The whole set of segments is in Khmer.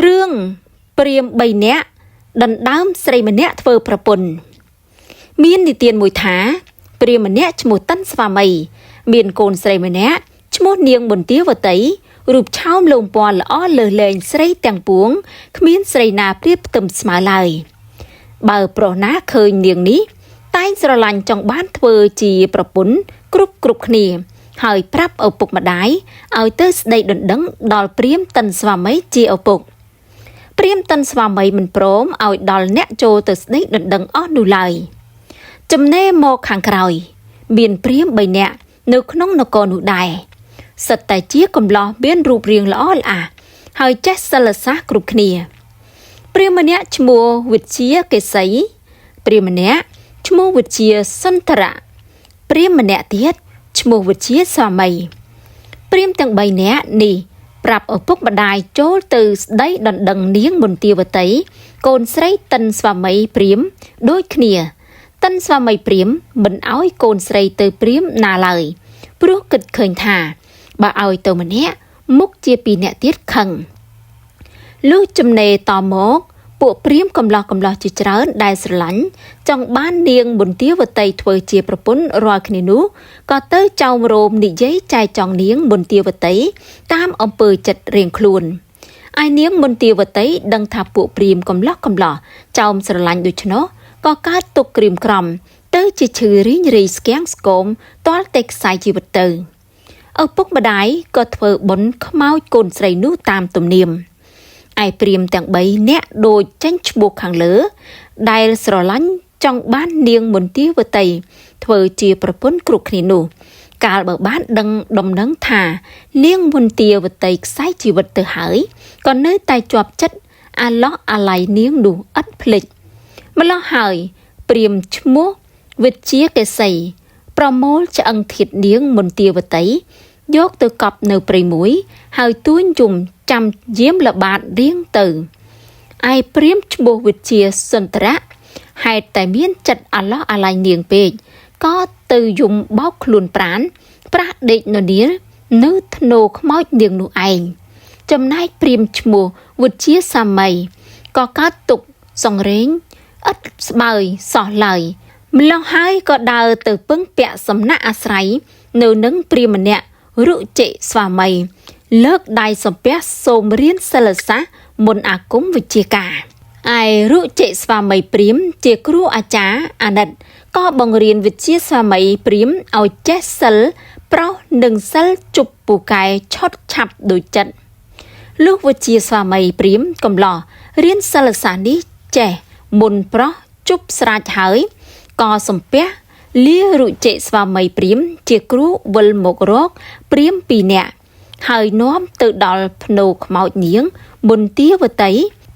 រឿងព្រាហ្មណ៍3នាក់ដណ្ដើមស្រីម្នាក់ធ្វើប្រពន្ធមាននិទានមួយថាព្រាហ្មណ៍ម្នាក់ឈ្មោះតិនស្វាមីមានកូនស្រីម្នាក់ឈ្មោះនាងមន្ទាវតីរូបឆោមលោមពណ៌ល្អលើសលែងស្រីទាំងពួងគ្មានស្រីណាប្រៀបផ្ទឹមស្មើឡើយបើប្រុសណាឃើញនាងនេះតែងស្រឡាញ់ចង់បានធ្វើជាប្រពន្ធគ្រប់គ្នាហើយប្រាប់ឪពុកម្ដាយឲ្យទៅស្ដីដណ្ដឹងដល់ព្រាហ្មណ៍តិនស្វាមីជាឪពុកព្រាហ្មណ៍តិនស្វាមីមិនព្រមឲ្យដល់អ្នកចូលទៅស្ដីដណ្ដឹងអស់នោះឡើយចំណេមកខាងក្រោយមានព្រាហ្មណ៍3នាក់នៅក្នុងនគរនោះដែរសិតតែជាកំឡោះមានរូបរាងល្អល្អះហើយចេះសិលសាស្ត្រគ្រប់គ្នាព្រាហ្មណ៍ម្នាក់ឈ្មោះវិជ្ជាកេសីព្រាហ្មណ៍ម្នាក់ឈ្មោះវិជ្ជាសន្តរៈព្រាហ្មណ៍ម្នាក់ទៀតឈ្មោះវិជ្ជាស្វាមីព្រាហ្មណ៍ទាំង3នាក់នេះប្រាប់ឪពុកម្ដាយចូលទៅស្ដីដណ្ដឹងនាងមន្ទាវតីកូនស្រីតិនស្វាមីព្រាហ្មណ៍ដូចគ្នាតិនស្វាមីព្រាហ្មណ៍មិនឲ្យកូនស្រីទៅព្រាហ្មណ៍ណាឡើយព្រោះគិតឃើញថាបើឲ្យទៅម្នាក់មុខជាពីរអ្នកទៀតខឹងលុះចំណេតមកពួកព្រាហ្មណ៍កំឡោះជាច្រើនដែលស្រឡាញ់ចង់បាននាងមន្ទាវតីធ្វើជាប្រពន្ធរាល់គ្នានោះក៏ទៅចោមរោមនិយាយចែកចង់នាងមន្ទាវតីតាមអំពើចិត្តរៀងខ្លួនឯនាងមន្ទាវតីដឹងថាពួកព្រាហ្មណ៍កំឡោះចោមស្រឡាញ់ដូច្នោះក៏កើតទុកក្រៀមក្រំទៅជាឈឺរីងរីស្គាំងស្គមទាល់តែខ្សែជីវិតទៅឪពុកម្ដាយក៏ធ្វើបុណ្យខ្មោចកូនស្រីនោះតាមទំនៀមឯព្រាហ្មណ៍ទាំង3នាក់ដូចចាញ់ឈ្មោះខាងលើដែលស្រឡាញ់ចង់បាននាងមន្ទាវតីធ្វើជាប្រពន្ធគ្រប់គ្នានោះកាលបើបានដឹងដំណឹងថានាងមន្ទាវតីខ្សែជីវិតទៅហើយក៏នៅតែជាប់ចិត្តអាឡោះអាល័យនាងនោះឥតភ្លេចម្ល៉េះហើយព្រាហ្មណ៍ឈ្មោះវិជ្ជាកេសីប្រមូលឆ្អឹងធាតុនាងមន្ទាវតីយកទៅកប់នៅព្រៃមួយហើយទួញយំចាំយាមល្បាតរៀងទៅឯព្រាហ្មណ៍ឈ្មោះវិជ្ជាសន្តរៈហេតុតែមានចិត្តអាឡោះអាល័យនាងពេកក៏ទៅយំបោកខ្លួនប្រាណប្រាស់ដេកននាលនៅធ្នោខ្មោចនាងនោះឯងចំណែកព្រាហ្មណ៍ឈ្មោះវិជ្ជាសាមីក៏កើតទុកសង្រេងឥតស្បើយសោះឡើយម្ល៉េះហើយក៏ដើរទៅពឹងពាក់សំណាក់អាស្រ័យនៅនឹងព្រាហ្មណ៍ម្នាក់រុជិស្វាមីលើកដៃសំពះសូមរៀនសិលសាស្ត្រមុនអាគមវិជ្ជាការឯរុជិស្វាមីព្រាហ្មណ៍ជាគ្រូអាចារ្យអាណិតក៏បង្រៀនវិជ្ជាស្វាមីព្រាហ្មណ៍ឲ្យចេះសិលប្រុសនិងសិលជប់ពូកែឆត់ឆាប់ដូចចិត្តលុះវិជ្ជាស្វាមីព្រាហ្មណ៍កំឡោះរៀនសិលសាស្ត្រនេះចេះមុនប្រុសជប់ស្រាច់ហើយក៏សំពះលារុជិស្វាមីព្រាហ្មណ៍ជាគ្រូវិលមករកព្រាហ្មណ៍2នាក់ហើយនាំទៅដល់ភ្នោខ្មោចនាងមន្ទាវតី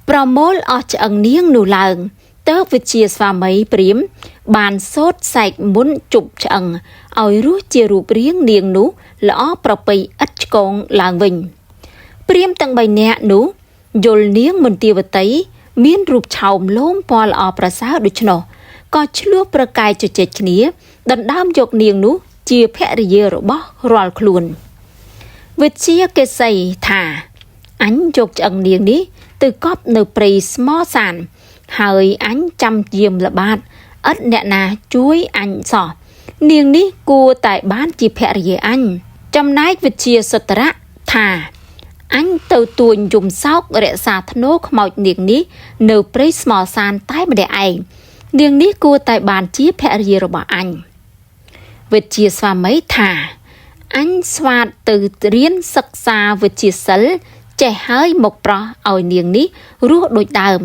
ប្រមូលអស់ឆ្អឹងនាងនោះឡើងទើបវិជ្ជាស្វាមីព្រាហ្មណ៍បានសូត្រសែកមុនជប់ឆ្អឹងឲ្យរស់ជារូបរាងនាងនោះល្អប្រពៃឥតឆ្កងឡើងវិញព្រាហ្មណ៍ទាំង3នាក់នោះយល់នាងមន្ទាវតីមានរូបឆោមលោមពណ៌ល្អប្រសើរដូច្នោះក៏ឆ្លោះប្រកែកជជែកគ្នាដណ្ដើមយកនាងនោះជាភរិយារបស់រាល់ខ្លួនវិជ្ជាកេសីថាអញយកឆ្អឹងនាងនេះទៅកប់នៅព្រៃស្មសានហើយអញចាំយាមល្បាតឥតអ្នកណាជួយអញសោះនាងនេះគួរតែបានជាភរិយាអញចំណែកវិជ្ជាសន្តរៈថាអញទៅទួញយំសោករក្សាធ្នោខ្មោចនាងនេះនៅព្រៃស្មសានតែម្នាក់ឯងនាងនេះគួរតែបានជាភរិយារបស់អញវិជ្ជាស្វាមីថាអញស្វាតទៅរៀនសិក្សាវិជ្ជាសិលចេះហើយមកប្រោះឲ្យនាងនេះរស់ដូចដើម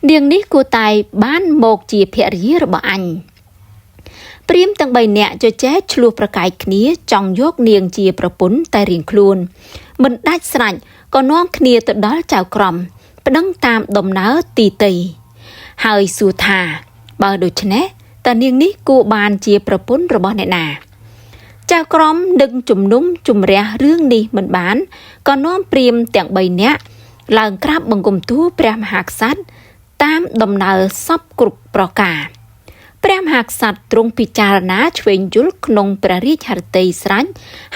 នាងនេះគួរតែបានមកជាភរិយារបស់អញព្រាហ្មណ៍ទាំង3នាក់ជជែកឆ្លោះប្រកែកគ្នាចង់យកនាងជាប្រពន្ធតែរៀងខ្លួនមិនដាច់ស្រេចក៏នាំគ្នាទៅដល់ចៅក្រមប្តឹងតាមដំណើរទីតីហើយសួរថាបើដូច្នេះតើនាងនេះគួរបានជាប្រពន្ធរបស់អ្នកណាចៅក្រមនឹងជំនុំជម្រះរឿងនេះមិនបានក៏នាំព្រាហ្មណ៍ទាំង3នាក់ឡើងក្រាបបង្គំទូលព្រះមហាក្សត្រតាមដំណើរសពគ្រប់ប្រការព្រះមហាក្សត្រទ្រង់ពិចារណាឆ្វេងយល់ក្នុងព្រះរាជហឫទ័យស្រេច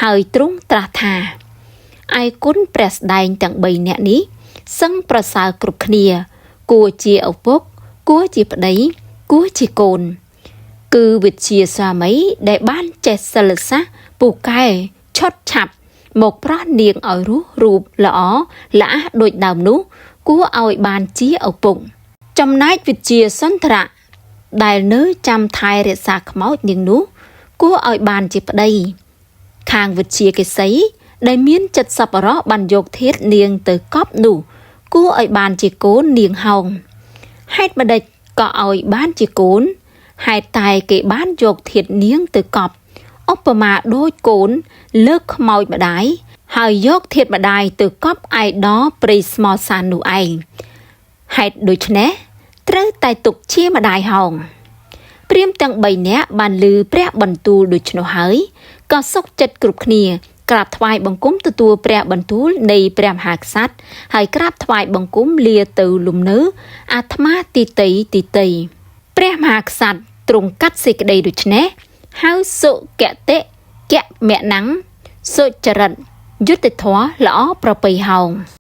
ហើយទ្រង់ត្រាស់ថាឯគុណព្រះស្ដែងទាំង3នាក់នេះ សឹងប្រសើរគ្រប់គ្នាគួរជាឪពុកគួរជាប្តីគួរជាកូនគឺវិជ្ជាស្វាមីដែលបានចេះសិលសាស្ត្រពូកែឆុតឆាប់មកប្រោះនាងឲ្យរស់រូបល្អល្អះដូចដើមនោះគួរឲ្យបានជាឪពុកចំណែកវិជ្ជាសន្ទរៈដែលនៅចាំថែរក្សាខ្មោចនាងនោះគួរឲ្យបានជាប្តីខាងវិជ្ជាកេសីដែលមានចិត្តសប្បុរសបានយកធាតុនាងទៅកប់នោះគួរឲ្យបានជាកូននាងហោងហេតុម្ដេចក៏ឲ្យបានជាកូនហេតុតែគេបានយកធាតុនាងទៅកប់ឧបមាដូចកូនលើកខ្មោចម្ដាយហើយយកធាតុម្ដាយទៅកប់ឯដល់ព្រៃស្មោសាននោះឯងហេតុដូច្នេះត្រូវតែទុកជាម្ដាយហោងព្រាហ្មណ៍ទាំង3នាក់បានឮព្រះបន្ទូលដូច្នោះហើយក៏សុខចិត្តគ្រប់គ្នាក្រាបថ្វាយបង្គំទទួលព្រះបន្ទូលនៃព្រះមហាក្សត្រហើយក្រាបថ្វាយបង្គំលាទៅលំនៅអាត្មាទីតីព្រះមហាក្សត្រទ្រង់កាត់សេចក្តីដូច្នេះហៅសុគតិកៈមៈណੰសុចរិតយុត្តិធម៌ល្អប្រពៃហោង